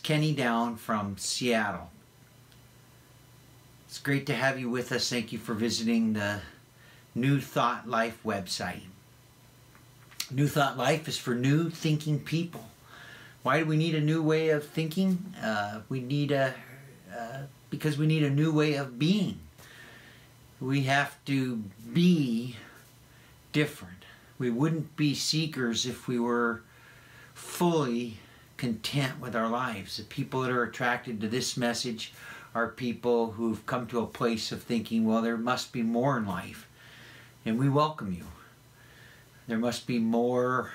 Kenny down from Seattle. It's great to have you with us. Thank you for visiting the New Thought Life website. New Thought Life is for new thinking people. Why do we need a new way of thinking? Because we need a new way of being. We have to be different. We wouldn't be seekers if we were fully content with our lives. The people that are attracted to this message are people who've come to a place of thinking, well, there must be more in life. And we welcome you. There must be more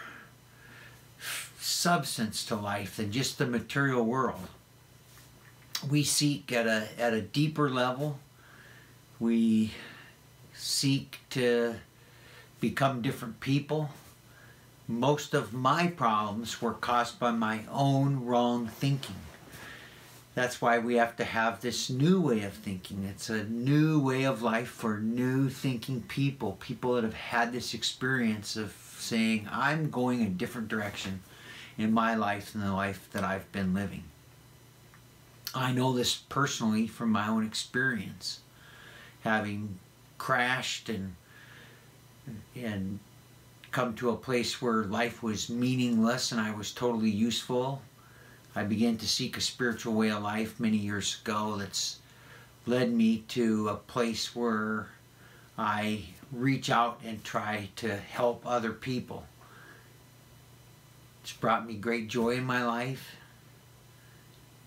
substance to life than just the material world. We seek at a deeper level. We seek to become different people. Most of my problems were caused by my own wrong thinking. That's why we have to have this new way of thinking. It's a new way of life for new thinking people. People that have had this experience of saying, I'm going a different direction in my life than the life that I've been living. I know this personally from my own experience. Having crashed and come to a place where life was meaningless and I was totally useful, I began to seek a spiritual way of life many years ago that's led me to a place where I reach out and try to help other people. It's brought me great joy in my life.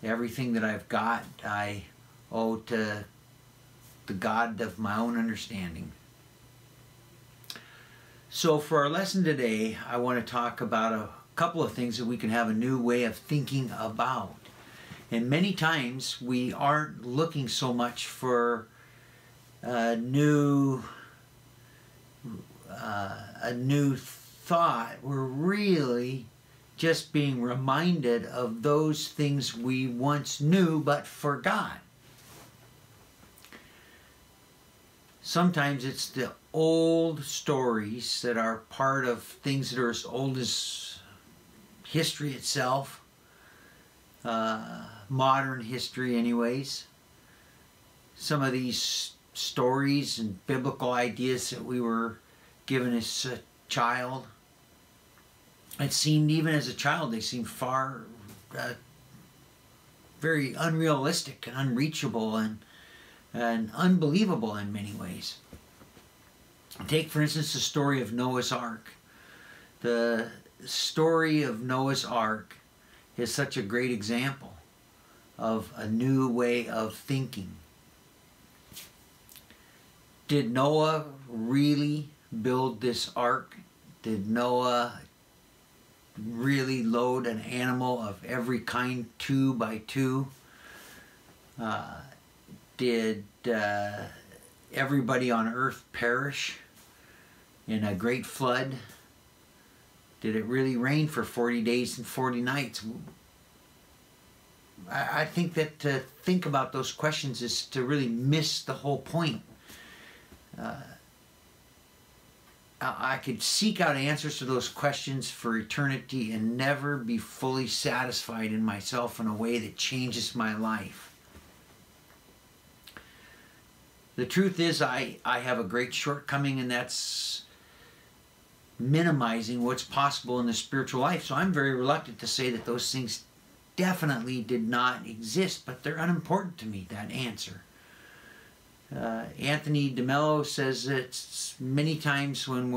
Everything that I've got, I owe to the God of my own understanding. So for our lesson today, I want to talk about a couple of things that we can have a new way of thinking about. And many times we aren't looking so much for a new thought. We're really just being reminded of those things we once knew but forgot. Sometimes it's the old stories that are part of things that are as old as history itself, modern history anyways. Some of these stories and biblical ideas that we were given as a child, it seemed, even as a child, they seemed very unrealistic and unreachable and unbelievable in many ways. Take, for instance, the story of Noah's Ark. The story of Noah's Ark is such a great example of a new way of thinking. Did Noah really build this ark? Did Noah really load an animal of every kind 2 by 2? Did everybody on earth perish in a great flood? Did it really rain for 40 days and 40 nights? I think that to think about those questions is to really miss the whole point. I could seek out answers to those questions for eternity and never be fully satisfied in myself in a way that changes my life. The truth is, I have a great shortcoming, and that's minimizing what's possible in the spiritual life. So I'm very reluctant to say that those things definitely did not exist, but they're unimportant to me, that answer. Anthony DeMello says that many times when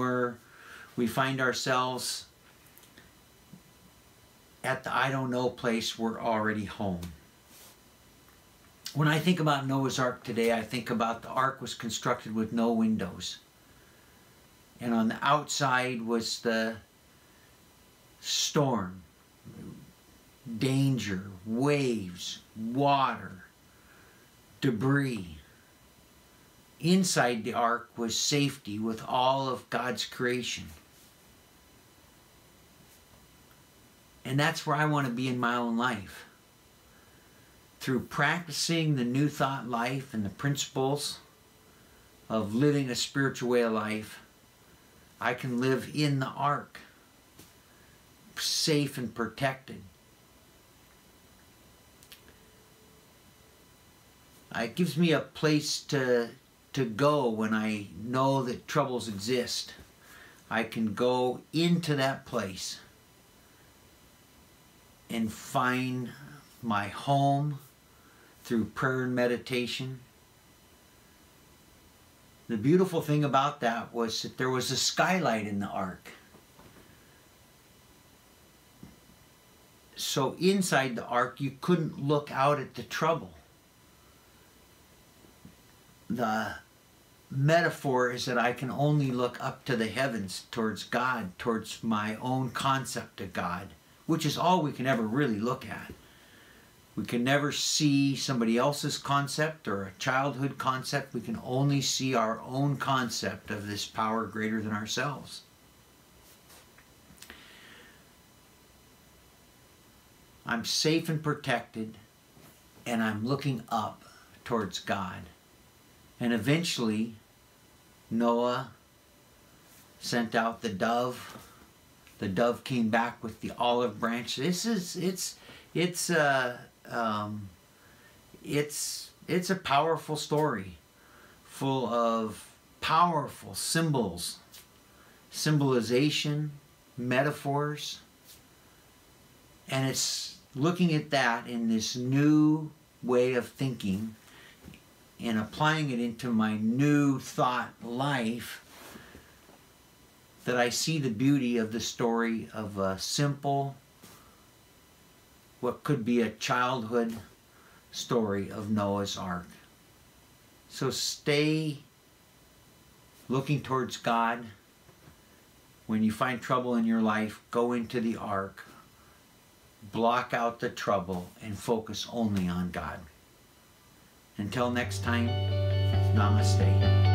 we find ourselves at the I don't know place, we're already home. When I think about Noah's Ark today, I think about the ark was constructed with no windows. And on the outside was the storm, danger, waves, water, debris. Inside the ark was safety with all of God's creation. And that's where I want to be in my own life. Through practicing the New Thought life and the principles of living a spiritual way of life, I can live in the ark, safe and protected. it gives me a place to go when I know that troubles exist. I can go into that place and find my home through prayer and meditation. The beautiful thing about that was that there was a skylight in the ark. So inside the ark, you couldn't look out at the trouble. The metaphor is that I can only look up to the heavens, towards God, towards my own concept of God, which is all we can ever really look at. We can never see somebody else's concept or a childhood concept. We can only see our own concept of this power greater than ourselves. I'm safe and protected, and I'm looking up towards God. And eventually, Noah sent out the dove. The dove came back with the olive branch. It's a powerful story, full of powerful symbols, symbolization, metaphors, and it's looking at that in this new way of thinking and applying it into my new thought life that I see the beauty of the story of a simple, what could be a childhood story of Noah's Ark. So stay looking towards God. When you find trouble in your life, go into the ark, block out the trouble, and focus only on God. Until next time, namaste.